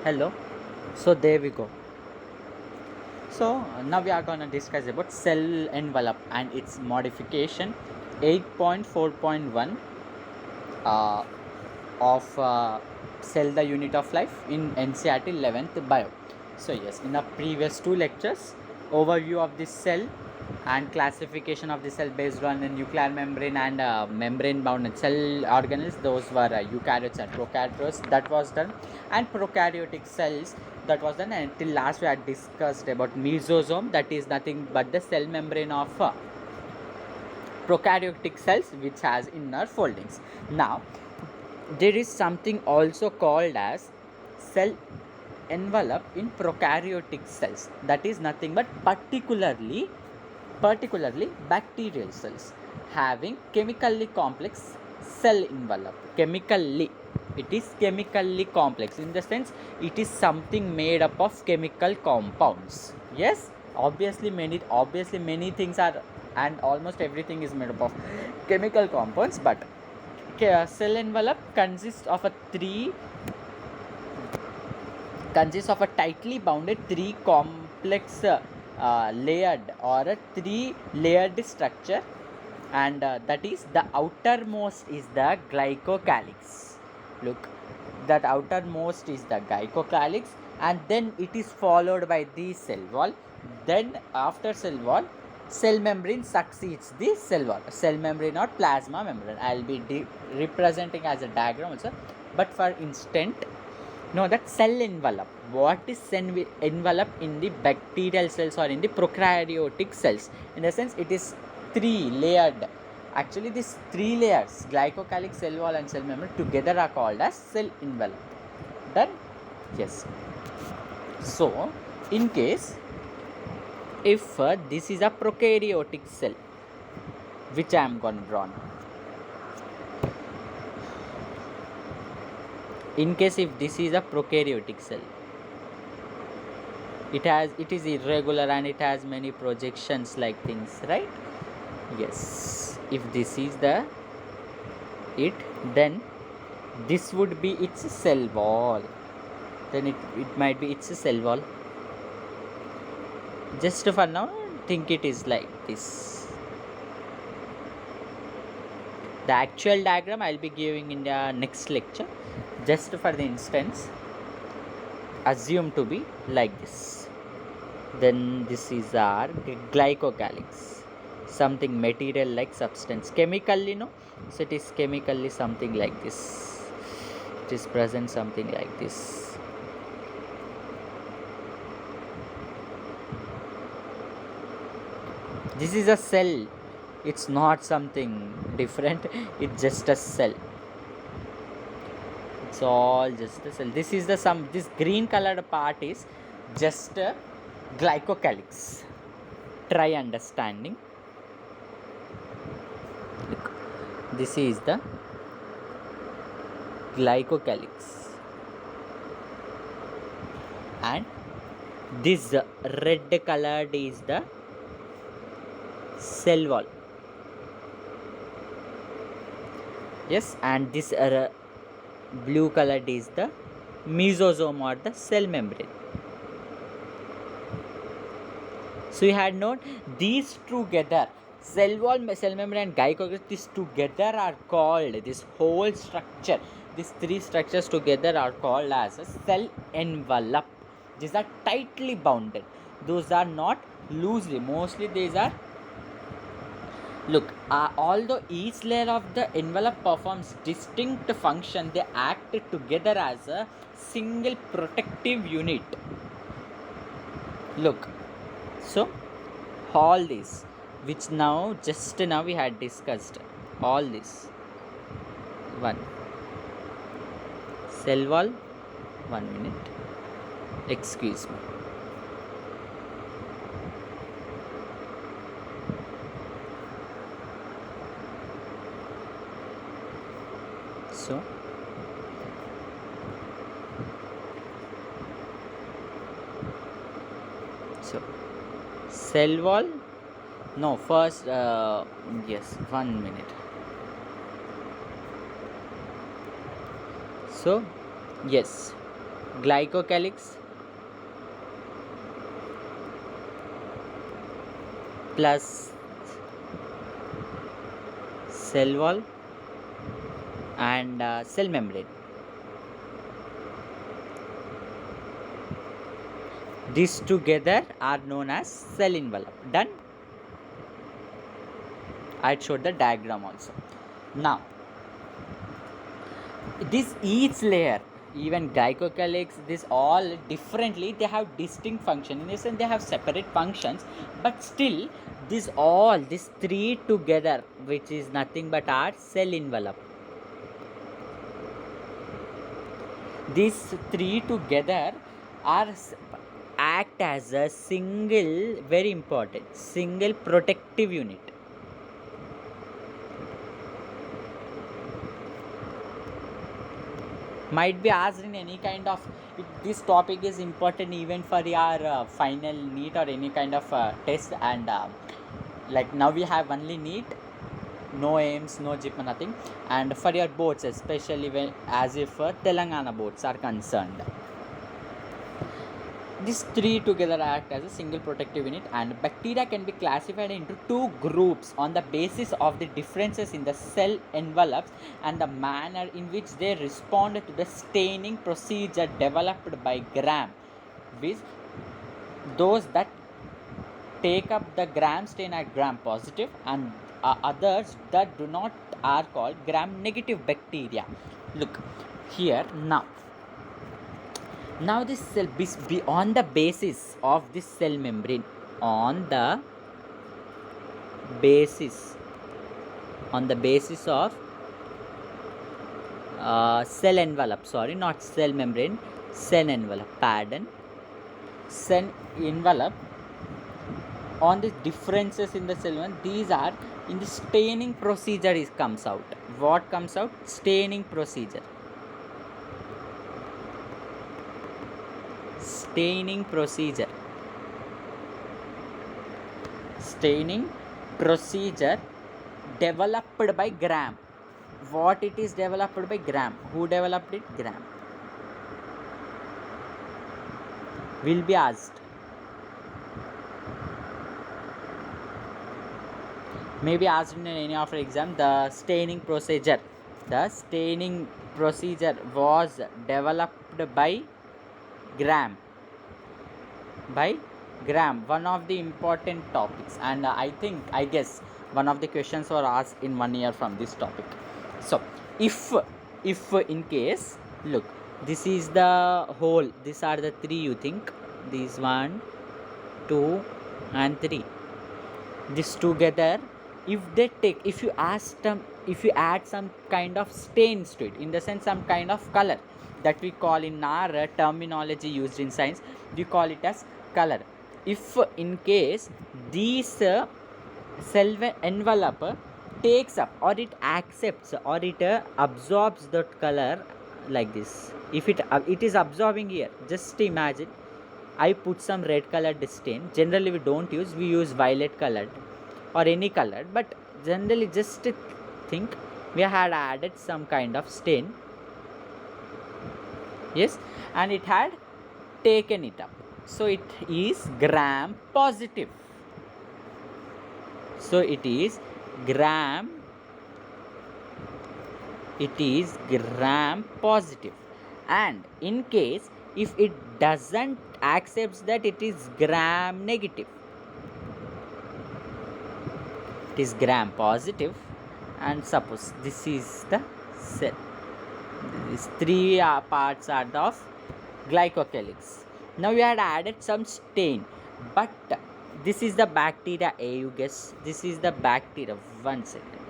Hello. So there we go. So now we are gonna discuss about cell envelope and its modification 8.4.1 uh, of cell the unit of life in NCERT 11th bio. So yes, in the previous two lectures, overview of this cell and classification of the cell based on the nuclear membrane and membrane bound cell organelles, those were eukaryotes and prokaryotes, that was done, and prokaryotic cells, that was done. Until last we had discussed about mesosome, that is nothing but the cell membrane of prokaryotic cells which has inner foldings. Now there is something also called as cell envelope in prokaryotic cells, that is nothing but particularly bacterial cells having chemically complex cell envelope. Chemically, it is chemically complex in the sense it is something made up of chemical compounds. Yes, obviously many things are, and almost everything is made up of chemical compounds, but cell envelope consists of a tightly bounded three complex layered or a three layered structure, and that is the outermost is the glycocalyx. Look, that outermost is the glycocalyx, and then it is followed by the cell wall. Then after cell wall, cell membrane succeeds the cell wall. Cell membrane or plasma membrane, I'll be representing as a diagram also, but for instant know that cell envelope. What is cell envelope in the bacterial cells or in the prokaryotic cells? In a sense, it is three layered. Actually, these three layers, glycocalyx, cell wall, and cell membrane, together are called as cell envelope. Done? Yes. So, in case if this is a prokaryotic cell, which I am going to draw now. In case if this is a prokaryotic cell, it is irregular and it has many projections like things, right? Yes, if this is the it, then this would be its cell wall, then it might be its cell wall. Just for now, think it is like this. The actual diagram I'll be giving in the next lecture. Just for the instance, assume to be like this. Then this is our glycocalyx, something material like substance. Chemically, no, so it is chemically something like this. It is present something like this. This is a cell. It's not something different. It's just a cell. It's all just a cell. This is the this green colored part is just a glycocalyx. Try understanding. Look, this is the glycocalyx, and this red colored is the cell wall. Yes, and this blue colored is the mesosome or the cell membrane. So you had known these together, cell wall, cell membrane, and glycocalyx, these together are called, this whole structure, these three structures together are called as a cell envelope. These are tightly bounded. Those are not loosely. Mostly these are. Look, although each layer of the envelope performs distinct function, they act together as a single protective unit. Look, so all this, which now just now we had discussed, all this. One cell wall. 1 minute. Excuse me. So cell wall, no, first yes, 1 minute. So yes, glycocalyx plus cell wall and cell membrane. These together are known as cell envelope. Done? I showed the diagram also. Now, this each layer, even glycocalyx, this all differently, they have distinct function. In a sense, they have separate functions, but still, these three together, which is nothing but our cell envelope. These three together are act as a single, very important, single protective unit. Might be asked in any kind of, this topic is important even for your final NEET or any kind of test, and like now we have only NEET, no aims, no JIP, nothing, and for your boards, especially when as if Telangana boards are concerned. These three together act as a single protective unit, and bacteria can be classified into two groups on the basis of the differences in the cell envelopes and the manner in which they respond to the staining procedure developed by Gram, with those that take up the Gram stain are Gram positive, and others that do not are called Gram negative bacteria. Look here now. Now this cell be on the basis of this cell membrane, on the basis of cell envelope, sorry, not cell membrane, cell envelope, pardon, cell envelope, on the differences in the cell one, these are in the staining procedure is comes out. What comes out? Staining procedure. Staining procedure developed by Gram. What it is developed by Gram? Who developed it? Gram. Will be asked. Maybe asked in any of the exam. The staining procedure was developed by Gram. One of the important topics, and I guess one of the questions were asked in 1 year from this topic. So if in case, look, this is the whole, these are the three, you think these 1, 2 and 3, this together, if you add some kind of stains to it, in the sense some kind of color, that we call in our terminology used in science, we call it as color. If in case these cell envelope takes up, or it accepts, or it absorbs that color like this, if it is absorbing here, just imagine I put some red colored stain. Generally we don't use, we use violet colored or any color, but generally just think we had added some kind of stain, yes, and it had taken it up, so it is Gram positive. So it is Gram positive. And in case if it doesn't accepts that, it is Gram negative. It is Gram positive, and suppose this is the cell. These three parts are of glycocalyx. Now we had added some stain, but this is the bacteria A, you guess. This is the bacteria. 1 second.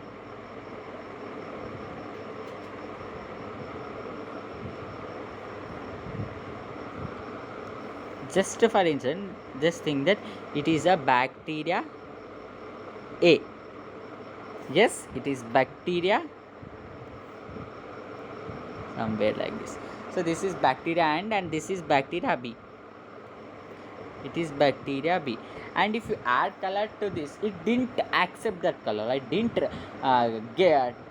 Just for instance, just think that it is a bacteria A. Yes, it is bacteria somewhere like this. So this is bacteria and this is bacteria B. It is bacteria B, and if you add color to this, it didn't accept that color. I didn't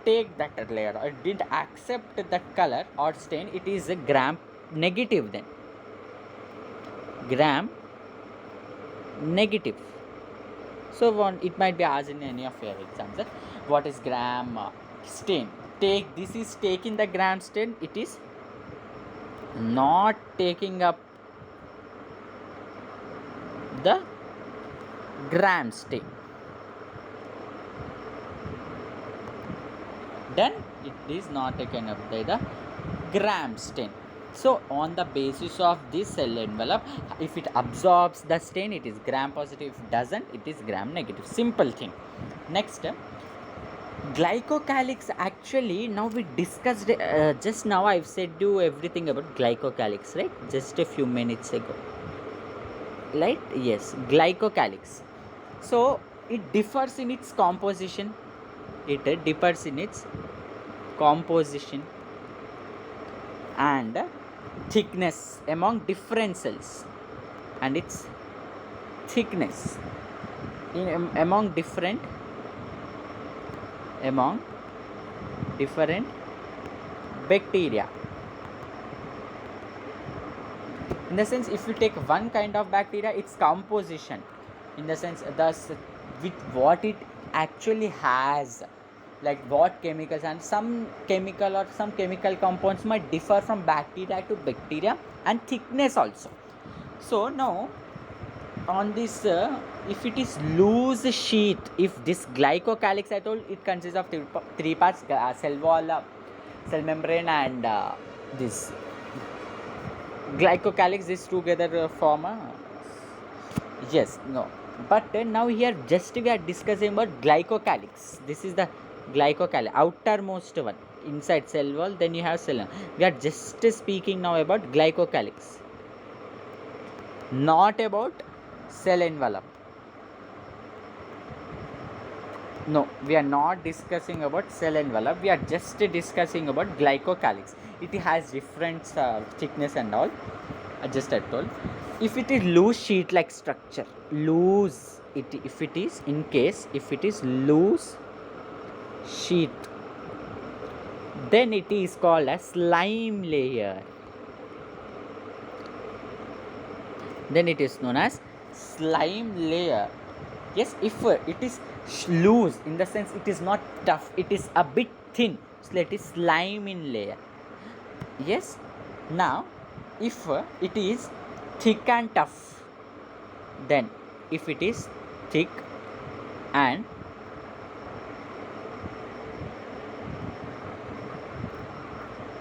take that layer. I didn't accept that color or stain. It is a Gram negative then. Gram negative. So one, it might be asked in any of your exams. What is gram stain? Take this is taking the gram stain. It is not taking up the gram stain. Then it is not taken up by the gram stain. So on the basis of this cell envelope, if it absorbs the stain, it is gram positive. If it doesn't, it is gram negative. Simple thing. Next, glycocalyx. Actually, now we discussed just now. I've said you everything about glycocalyx, right? Just a few minutes ago. Right? Yes, glycocalyx. So it differs in its composition. It differs in its composition and thickness among different cells, and its thickness among different bacteria. In the sense, if you take one kind of bacteria, its composition, in the sense, thus with what it actually has, like what chemicals, and some chemical or some chemical compounds might differ from bacteria to bacteria, and thickness also. So now on this, if it is loose sheet, if this glycocalyx, I told it consists of three parts: cell wall, cell membrane, and this glycocalyx. These together form a yes, no, but now here just we are discussing about glycocalyx. This is the glycocalyx, outermost one inside cell wall. Then you have cell. We are just speaking now about glycocalyx, not about cell envelope. No, we are not discussing about cell envelope. We are just discussing about glycocalyx. It has different thickness and all. Just I told. If it is loose sheet like structure, loose it, if it is, in case if it is loose sheet, then it is called a slime layer. Then it is known as slime layer. Yes, if it is loose, in the sense it is not tough, it is a bit thin, so it is slime in layer. Yes. Now if it is thick and tough, then if it is thick and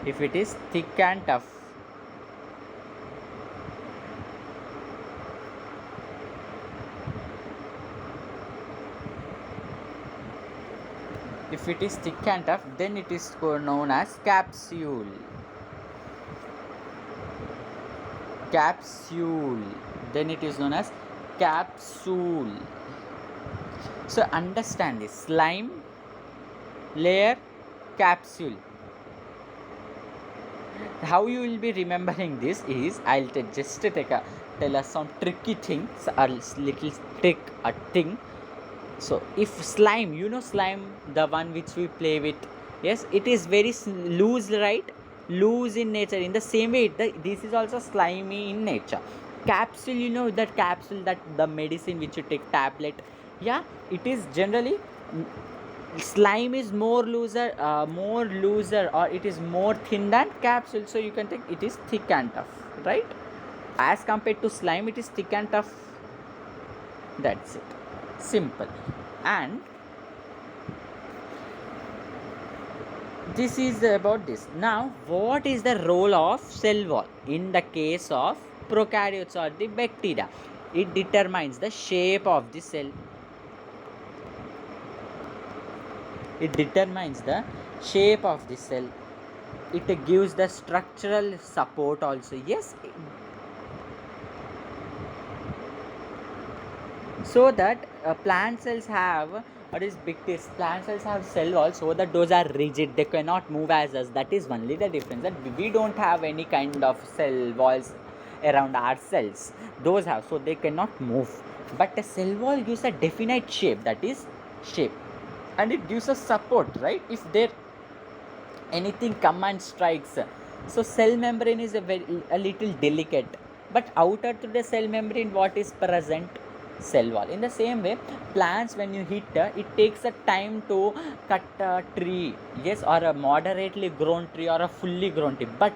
if it is thick and tough, if it is thick and tough, then it is known as capsule. Then it is known as capsule. So understand this: slime layer, capsule. How you will be remembering this is, I'll just tell us some tricky things, a little trick, a thing. So if slime, you know slime, the one which we play with, yes, it is very loose, right? Loose in nature. In the same way, this is also slimy in nature. Capsule, you know that capsule, that the medicine which you take, tablet, yeah, it is generally, slime is more looser, or it is more thin than capsule. So you can think it is thick and tough, right? As compared to slime, it is thick and tough. That's it. Simple. And this is about this. Now what is the role of cell wall in the case of prokaryotes or the bacteria? It determines the shape of the cell. It determines the shape of the cell. It gives the structural support also. Yes, so that plant cells have, what is big test, plant cells have cell walls, so that those are rigid, they cannot move as us. That is only the difference, that we don't have any kind of cell walls around our cells. Those have, so they cannot move. But a cell wall gives a definite shape, that is shape, and it gives us support, right? If there anything come and strikes, So cell membrane is a little delicate, but outer to the cell membrane, what is present? Cell wall. In the same way, plants, when you hit, it takes a time to cut a tree, yes, or a moderately grown tree or a fully grown tree. But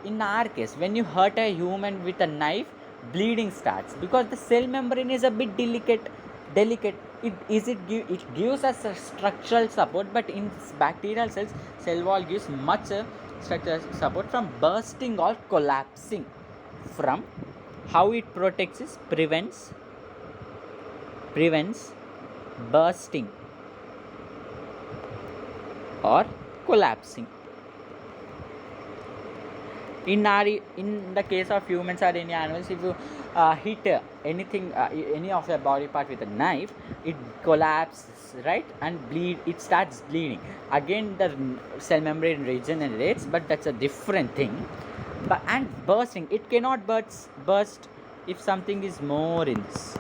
in our case, when you hurt a human with a knife, bleeding starts because the cell membrane is a bit delicate. It gives us a structural support, but in bacterial cells, cell wall gives much structural support from bursting or collapsing. From how it protects is prevents bursting or collapsing. In the case of humans or any animals, if you hit anything, any of your body part with a knife, it collapses, right, and it starts bleeding. Again, the cell membrane regenerates, but that's a different thing. But and bursting, it cannot burst if something is more in this.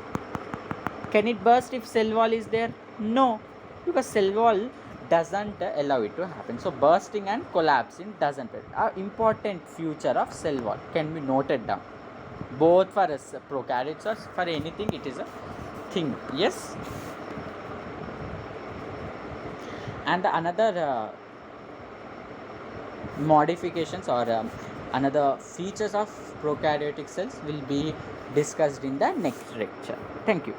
Can it burst if cell wall is there? No, because cell wall doesn't allow it to happen. So bursting and collapsing doesn't. Important feature of cell wall can be noted down. Both for us prokaryotes or for anything, it is a thing. Yes. And the another modifications or another features of prokaryotic cells will be discussed in the next lecture. Thank you.